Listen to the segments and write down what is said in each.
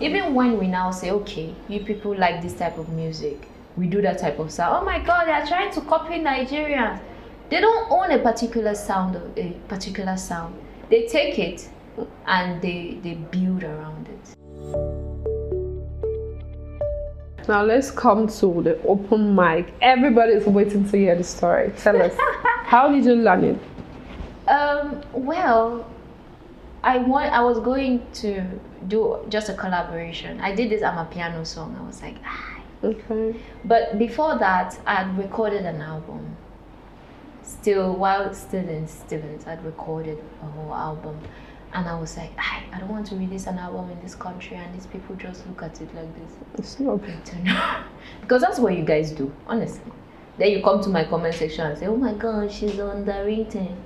Even when we now say, okay, you people like this type of music, we do that type of sound. Oh my God, they are trying to copy Nigerians. They don't own a particular sound. They take it and they build around it. Now let's come to the open mic. Everybody's waiting to hear the story. Tell us, how did you learn it? Well, I was going to do just a collaboration. I did this amapiano song. I was like, Okay. But before that, I had recorded an album. While still in Stevens, I'd recorded a whole album. And I was like, I don't want to release an album in this country and these people just look at it like this. It's not because that's what you guys do, honestly. Then you come to my comment section and say, oh my God, she's on the ring.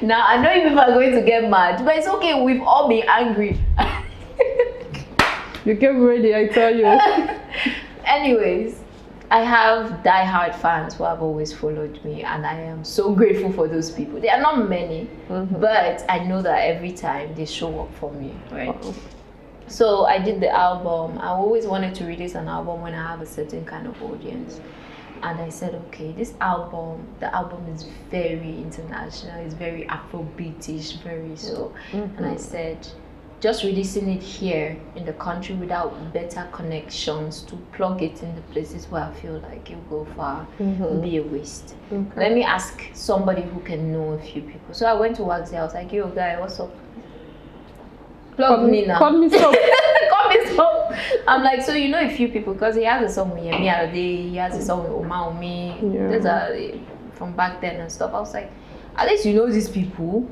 Now, I know you people are going to get mad, but it's okay, we've all been angry. You get ready, I tell you. Anyways, I have die-hard fans who have always followed me, and I am so grateful for those people. There are not many, but I know that every time they show up for me, right? So I did the album. I always wanted to release an album when I have a certain kind of audience. And I said, okay, the album is very international, it's very Afrobeatish, very so. And I said, just releasing it here in the country without better connections to plug it in the places where I feel like it will go far will be a waste. Let me ask somebody who can know a few people. So I went to Waxy. I was like, yo guy, what's up? Plug me now. Call me so. Call me so. I'm like, so you know a few people, because he has a song with Yemi Alade, he has a song with Oma Omi, there's from back then and stuff. I was like, at least you know these people.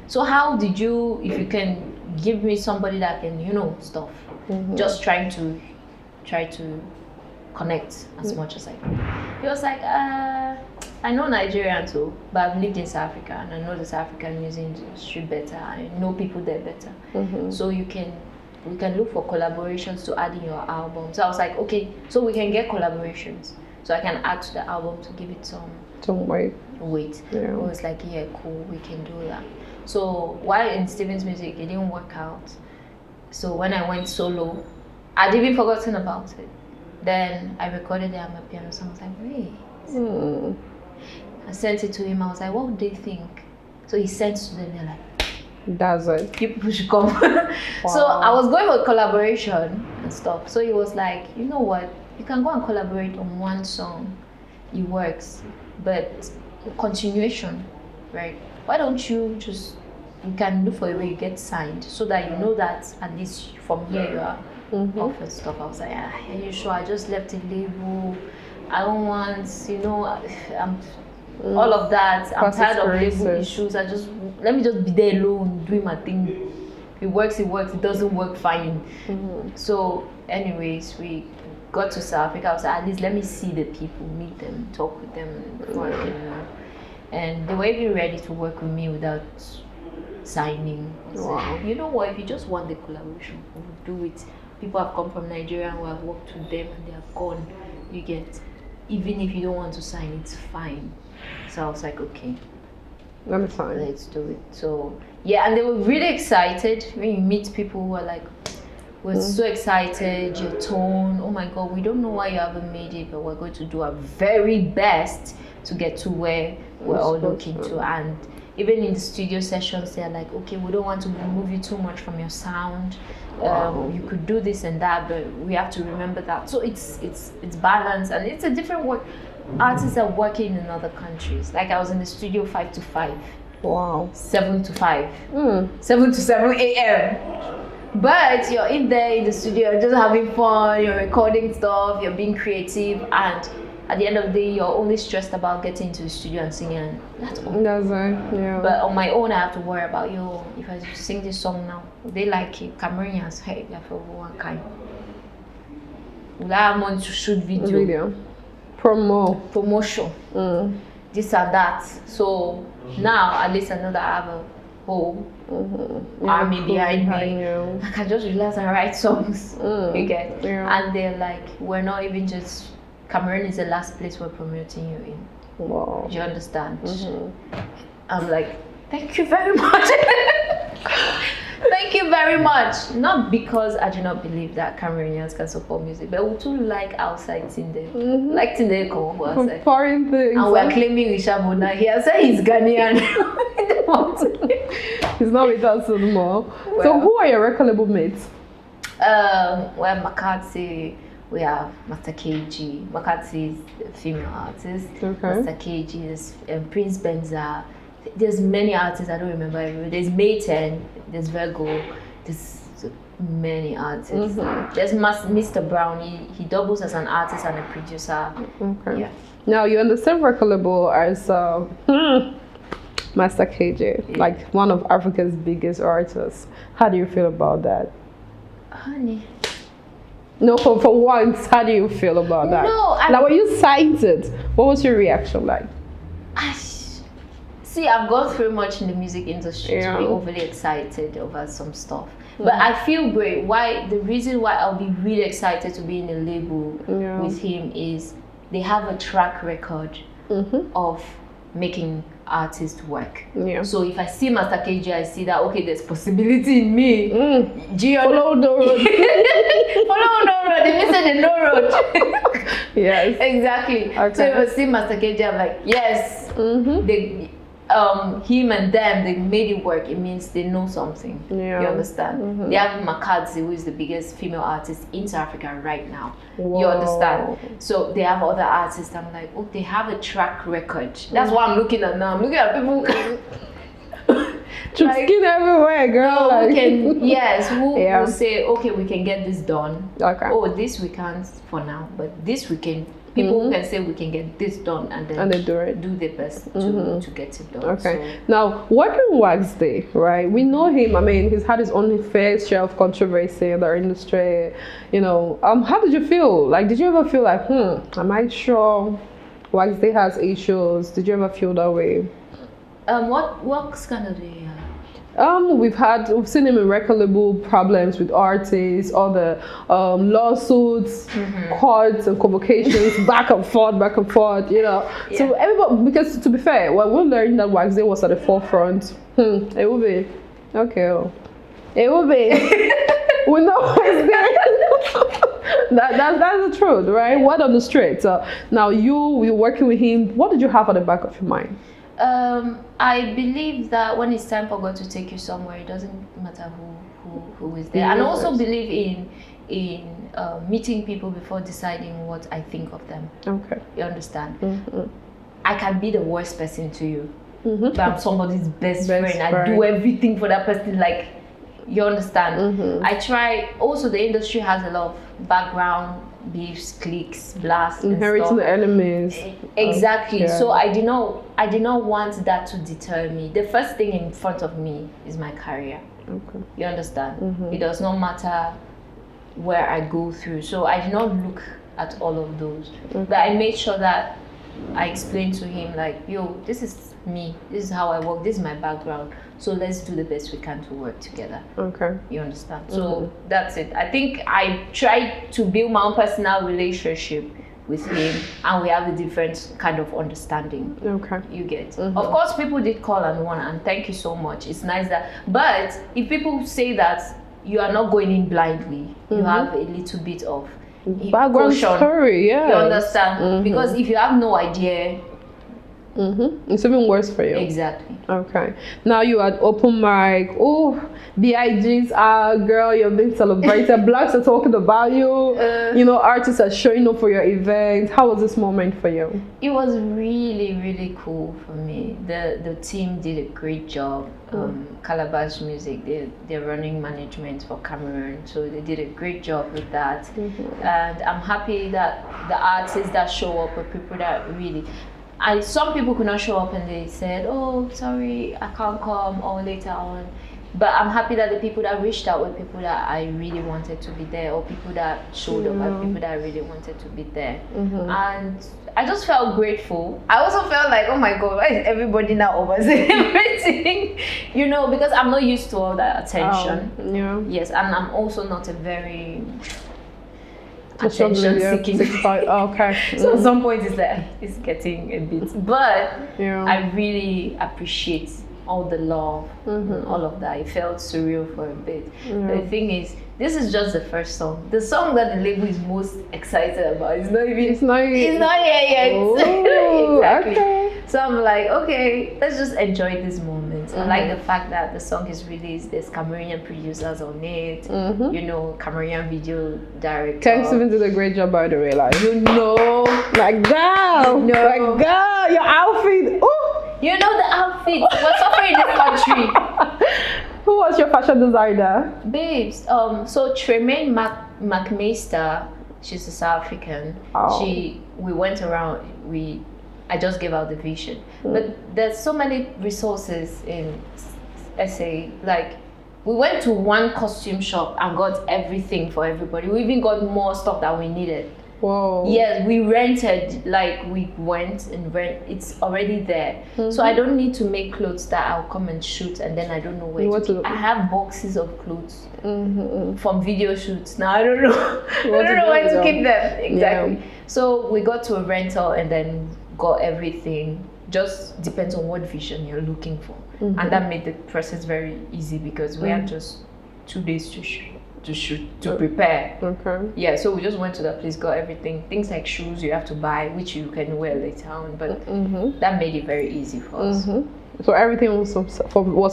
So how did you, if you can give me somebody that can, you know, stuff. Just try to connect as much as I can. He was like, I know Nigerian too, but I've lived in South Africa and I know the South African music industry better. I know people there better. So we can look for collaborations to add in your album. So I was like, okay, so we can get collaborations. So I can add to the album to give it some weight. I was like, yeah, cool, we can do that. So while in Steven's music, it didn't work out. So when I went solo, I'd even forgotten about it. Then I recorded the amapiano song. I was like, wait. I sent it to him. I was like, what would they think? So he sent to them. They're like, that's it. You people should come. So I was going for collaboration and stuff. So he was like, you know what? You can go and collaborate on one song. It works. But continuation, right? Why don't you can look for a way you get signed so that you know that at least from here you are off and stuff. I was like, are you sure? I just left a label. I don't want, you know, all of that. I'm tired of label issues. Let me just be there alone, doing my thing. If it works, it works. It doesn't work, fine. So anyways, we got to South Africa. I was like, at least let me see the people, meet them, talk with them before I can know. And they were even ready to work with me without signing. So, you know what, if you just want the collaboration, we'll do it. People have come from Nigeria who have worked with them and they have gone. You get, even if you don't want to sign, it's fine. So I was like, okay, let's do it. So yeah, and they were really excited. When you meet people who are like, we're so excited, your tone, oh my God, we don't know why you haven't made it, but we're going to do our very best to get to where we're all looking to. And even in the studio sessions, they're like, okay, we don't want to remove you too much from your sound. You could do this and that, but we have to remember that. So it's balanced, and it's a different work. Artists are working in other countries. Like I was in the studio 5 to 5. 7 to 5. 7 to 7 a.m. But you're in there in the studio, you're just having fun, you're recording stuff, you're being creative, and at the end of the day, you're only stressed about getting into the studio and singing. That's all. That's right, yeah. But on my own, I have to worry about, if I sing this song now, they like it. Cameroonians, hey, they're for one kind. Will I want to shoot video? Promotion. This and that. So now, at least I know that I have a whole army behind me. I can just relax and write songs. You get? And they're like, we're not even just, Cameroon is the last place we're promoting you in. Do you understand? I'm like, thank you very much. Thank you you very much. Not because I do not believe that Cameroonians can support music, but we too like outside Tinde. Like Tinde come for outside. Foreign things. And we're claiming Rishabona here. So he's Ghanaian. He's not with us anymore. Well, So who are your record label mates? Well, Makati, we have Master KG. Makati is a female artist. Okay. Master KG is Prince Benza. There's many artists, I don't remember everyone. There's Mayten, there's Virgo, there's many artists. There's Mr. Brown, he doubles as an artist and a producer. Okay. Yeah. Now you're on the same record label as Master KJ, like one of Africa's biggest artists. How do you feel about that? Honey. No, for once, how do you feel about that? No, like when you signed it, what was your reaction like? See, I've gone through much in the music industry to be overly excited over some stuff. But I feel great. The reason why I'll be really excited to be in a label with him is they have a track record of making artists work. Yeah. So if I see Master KJ, I see that okay, there's possibility in me. Follow no road. Follow no road. They missing the no road. Yes. Exactly. Okay. So if I see Master KJ, I'm like, yes. They him and them, they made it work. It means they know something. Yeah. You understand? They have Makadzi, who is the biggest female artist in South Africa right now. Whoa. You understand? So they have other artists. I'm like, oh, they have a track record. That's what I'm looking at now. I'm looking at people like, skin everywhere, girl. No, like. who will say, okay, we can get this done. Okay. Oh, this we can't for now, but this we can. People who can say we can get this done and then they do it. Do their best to get it done. Okay. So. Now, working Wax Day, right? We know him. I mean, he's had his own fair share of controversy in the industry. You know, how did you feel? Like, did you ever feel like, am I sure Wax Day has issues? Did you ever feel that way? What scandal do you have? We've seen him in record label problems with artists, all the lawsuits, courts and convocations, back and forth, you know. Yeah. So everybody, because to be fair, well, we learned that Wax Day was at the forefront. Ewube, okay, Ewube, we know Wax Day. That's the truth, right? What on the street. So now you're working with him. What did you have at the back of your mind? I believe that when it's time for God to take you somewhere, it doesn't matter who is there. And I also believe in meeting people before deciding what I think of them. Okay. You understand? I can be the worst person to you, but I'm somebody's best friend. I do everything for that person. Like, you understand? I try. Also, the industry has a lot of background beefs, cliques, blasts, inheriting the enemies. Exactly. So I did not want that to deter me. The first thing in front of me is my career. Okay. You understand? It does not matter where I go through. So I did not look at all of those. But I made sure that I explained to him, like, yo, this is me. This is how I work. This is my background. So let's do the best we can to work together. Okay. You understand? So that's it. I think I tried to build my own personal relationship with him, and we have a different kind of understanding. Okay. You get. Of course, people did call and thank you so much. It's nice that. But if people say that you are not going in blindly, you have a little bit of background story. Yeah. You understand? Because if you have no idea. It's even worse for you. Exactly. Okay. Now you at open mic. Oh, BIGs are, girl, you're being celebrated. Blacks are talking about you. You know, artists are showing up for your event. How was this moment for you? It was really, really cool for me. The team did a great job. Calabash Music, they're running management for Cameroon, so they did a great job with that. And I'm happy that the artists that show up are people that really. Some people could not show up and they said, oh, sorry, I can't come, or later on. But I'm happy that the people that reached out were people that I really wanted to be there, or people that showed up and people that I really wanted to be there. And I just felt grateful. I also felt like, oh my God, why is everybody now over celebrating? You know, because I'm not used to all that attention. Yes, and I'm also not a very attention seeking. Okay. So at some point it's like it's getting a bit, but I really appreciate all the love, and all of that. It felt surreal for a bit. The thing is, this is just the first song. The song that the label is most excited about is not even. It's not here yet. Oh, exactly. Okay. So I'm like, okay, let's just enjoy this moment. I like the fact that the song is released. There's Cameroonian producers on it. You know, Cameroonian video director. Thanks even did a great job, by the way. Like, You know, like girl, like girl, your outfit. Oh, you know the outfit. We're suffering in this country. who was your fashion designer? Babes, so Tremaine McMaster, she's a South African. Oh. We went around, I just gave out the vision. But there's so many resources in SA. Like, we went to one costume shop and got everything for everybody. We even got more stuff that we needed. Whoa. Yes, we rented, like we went and it's already there. So I don't need to make clothes that I'll come and shoot and then I don't know where to keep. I have boxes of clothes from video shoots. Now I don't know. I don't know where to keep them. Exactly. Yeah. So we got to a rental and then got everything. Just depends on what vision you're looking for. And that made the process very easy because we had just 2 days to prepare. Okay. Yeah, so we just went to that place, got everything. Things like shoes you have to buy, which you can wear later on, but that made it very easy for us. So everything was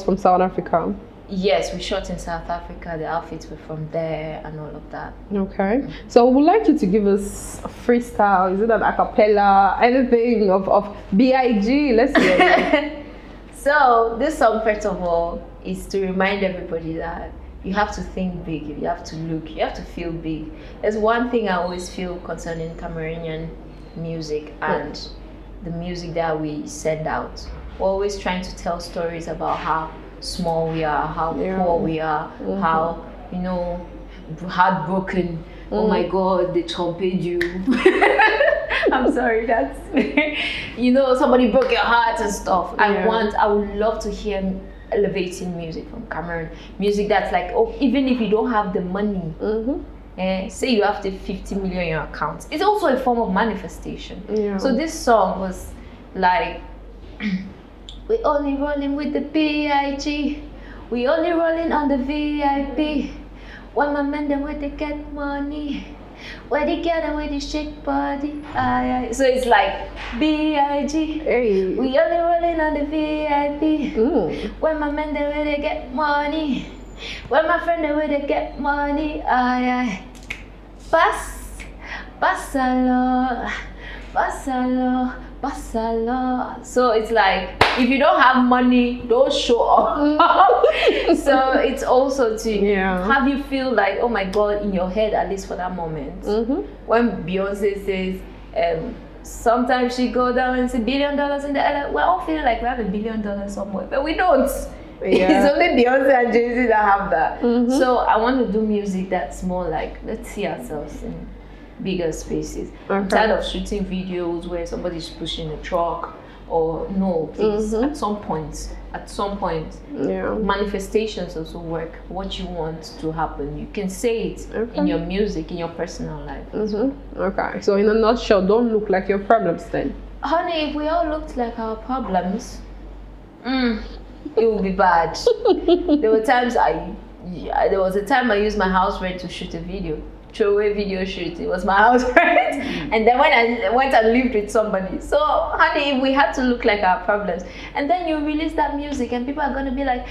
from South Africa? Yes, we shot in South Africa. The outfits were from there and all of that. Okay. So I would like you to give us a freestyle. Is it an a cappella? Anything of B.I.G.? Let's hear it. So this song, first of all, is to remind everybody that you have to think big, you have to look, you have to feel big. There's one thing I always feel concerning Cameroonian music and the music that we send out. We're always trying to tell stories about how small we are, how poor we are, how, you know, heartbroken. Oh my God, they trumped you. I'm sorry, that's you know, somebody broke your heart and stuff. I would love to hear elevating music from Cameroon. Music that's like, oh, even if you don't have the money, say you have the 50 million in your account, it's also a form of manifestation. So this song was like, we only rolling with the B.I.G. We only rolling on the VIP. When my men them where they get money, where they get and where they shake body. So it's like B.I.G. Hey. We only rolling on the VIP. When my men them where they get money, when my friend them where they get money. Basalo. So it's like, if you don't have money, don't show up. So it's also to have you feel like, oh my God, in your head, at least for that moment. When Beyonce says, sometimes she go down and say $1 billion in the air, we're all feeling like we have $1 billion somewhere, but we don't. It's only Beyonce and Jay-Z that have that. So I want to do music that's more like, let's see ourselves in bigger spaces. I'm tired of shooting videos where somebody's pushing a truck or no, please. At some point, manifestations also work. What you want to happen, you can say it in your music, in your personal life. Okay, so in a nutshell, don't look like your problems then. Honey, if we all looked like our problems, it would be bad. There was a time I used my house rent to shoot a video. Throwaway video shoot. It was my house rent. And then when I went and lived with somebody. So, honey, if we had to look like our problems, and then you release that music and people are going to be like,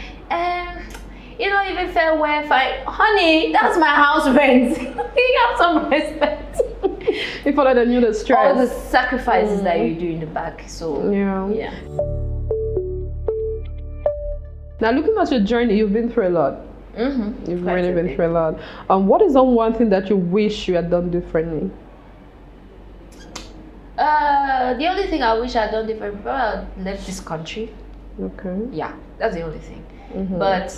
you don't even farewell, fine. Honey, that's my house rent. You have some respect. People that knew the stress. All the sacrifices that you do in the back. So, yeah. Now, looking at your journey, you've been through a lot. You've really been through a lot. What is one thing that you wish you had done differently? The only thing I wish I had done differently, I left this country. Okay. Yeah, that's the only thing. But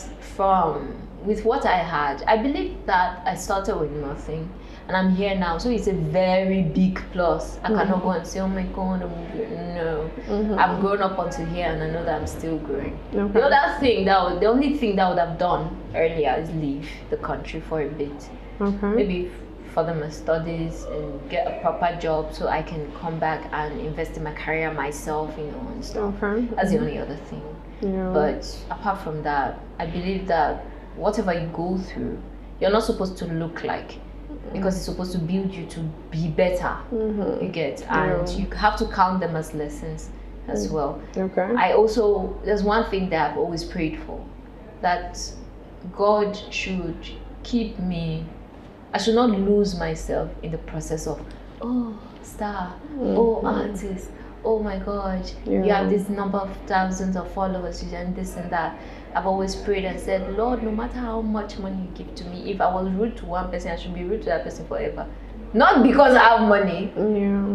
with what I had, I believe that I started with nothing. And I'm here now, so it's a very big plus. I cannot go and say, oh my God, no. I've grown up until here and I know that I'm still growing. The other thing, the only thing that I would have done earlier is leave the country for a bit. Maybe further my studies and get a proper job so I can come back and invest in my career myself, and stuff. Okay. That's the only other thing. Yeah. But apart from that, I believe that whatever you go through, you're not supposed to look like, because it's supposed to build you to be better. You get, and you have to count them as lessons as well. Okay. There's one thing that I've always prayed for, that God should keep me, I should not lose myself in the process of, oh, star, oh, artist, oh my God, you have this number of thousands of followers and this and that. I've always prayed and said, Lord, no matter how much money you give to me, if I was rude to one person, I should be rude to that person forever. Not because I have money,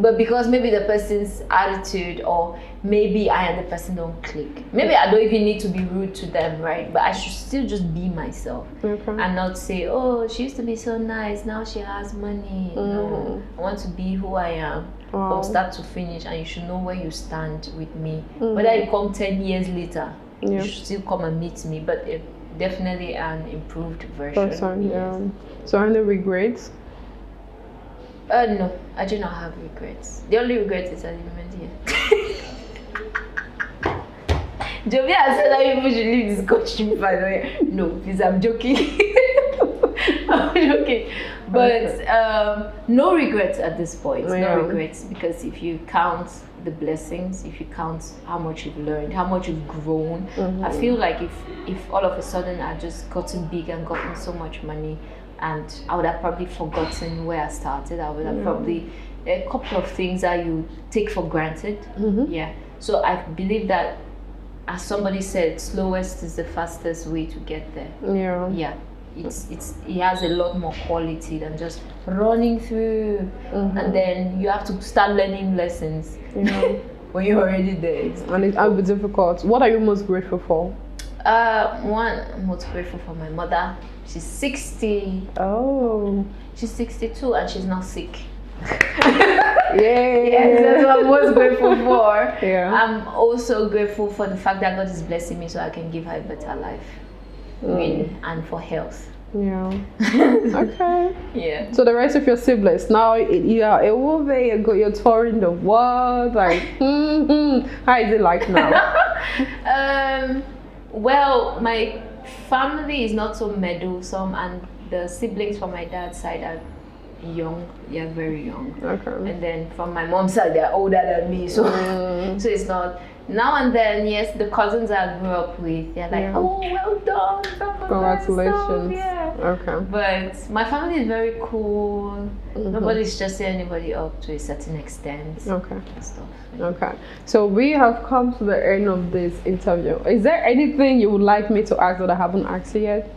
but because maybe the person's attitude, or maybe I and the person don't click. Maybe I don't even need to be rude to them, right? But I should still just be myself and not say, oh, she used to be so nice, now she has money. No, I want to be who I am from start to finish, and you should know where you stand with me. Whether you come 10 years later, you should still come and meet me, but definitely an improved version. So any regrets? No, I do not have regrets. The only regret is at the moment here. Jovia said that people should leave this country, by the way. No, please, I'm joking. I'm joking. But no regrets at this point. No regrets, because if you count the blessings, if you count how much you've learned, how much you've grown, I feel like if all of a sudden I just gotten big and gotten so much money, and I would have probably forgotten where I started. I would have probably a couple of things that you take for granted. So I believe that, as somebody said, slowest is the fastest way to get there. It has a lot more quality than just running through, and then you have to start learning lessons when you're already there. And it'll be difficult. What are you most grateful for? One, I'm most grateful for my mother. She's 60. Oh. She's 62 and she's not sick. Yes, that's what I'm most grateful for. I'm also grateful for the fact that God is blessing me so I can give her a better life. And for health. Okay. So the rest of your siblings, now you are Ewube, you're touring the world. Like, how is it like now? Well, my family is not so meddlesome, and the siblings from my dad's side are young. They're very young. And then from my mom's side, they're older than me. So so it's not. Now and then, yes, the cousins I grew up with, they're like, oh, well done. Congratulations. But my family is very cool. Nobody's just anybody up to a certain extent. Stuff. So we have come to the end of this interview. Is there anything you would like me to ask that I haven't asked you yet?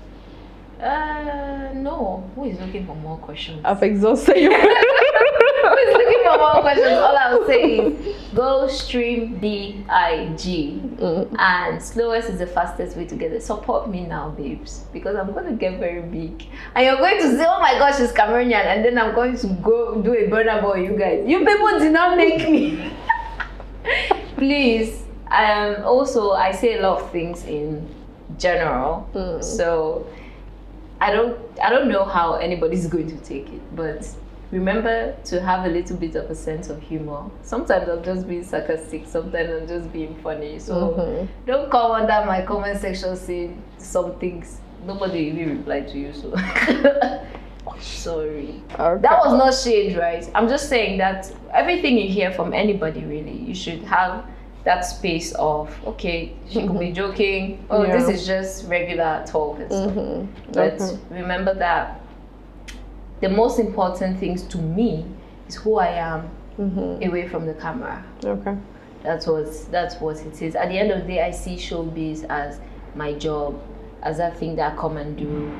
No. Who is looking for more questions? I've exhausted you. Who is looking for more questions? All I will say is go stream BIG, and slowest is the fastest way to get it. Support me now, babes, because I'm going to get very big, and you're going to say, oh my gosh, she's Cameroonian, and then I'm going to go do a burner boy. You guys, you people did not make me. Please. Also, I say a lot of things in general, so I don't know how anybody's going to take it, but remember to have a little bit of a sense of humor. Sometimes I'm just being sarcastic, sometimes I'm just being funny. So don't come under my comment section saying some things. Nobody even replied to you, so sorry. That was not shade, right? I'm just saying that everything you hear from anybody, really, you should have that space of, okay, she could be joking, this is just regular talk and stuff. But remember that the most important things to me is who I am away from the camera. That's what it is. At the end of the day, I see showbiz as my job, as that thing that I come and do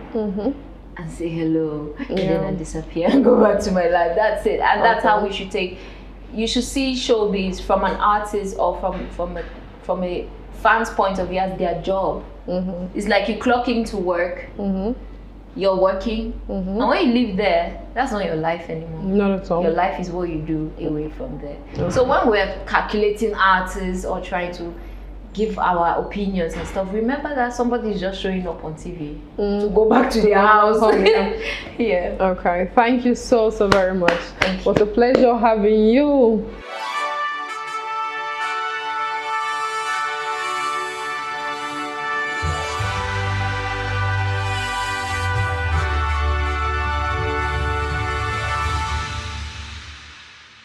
and say hello, and then I disappear and go back to my life. That's it. And that's how we should take. You should see showbiz from an artist or from a fan's point of view as their job. It's like you clock into work, you're working, and when you leave there, that's not your life anymore. Not at all. Your life is what you do away from there. So when we're calculating artists or trying to give our opinions and stuff, remember that somebody is just showing up on TV to go back to their house. Yeah. Okay. Thank you so very much. It was a pleasure having you.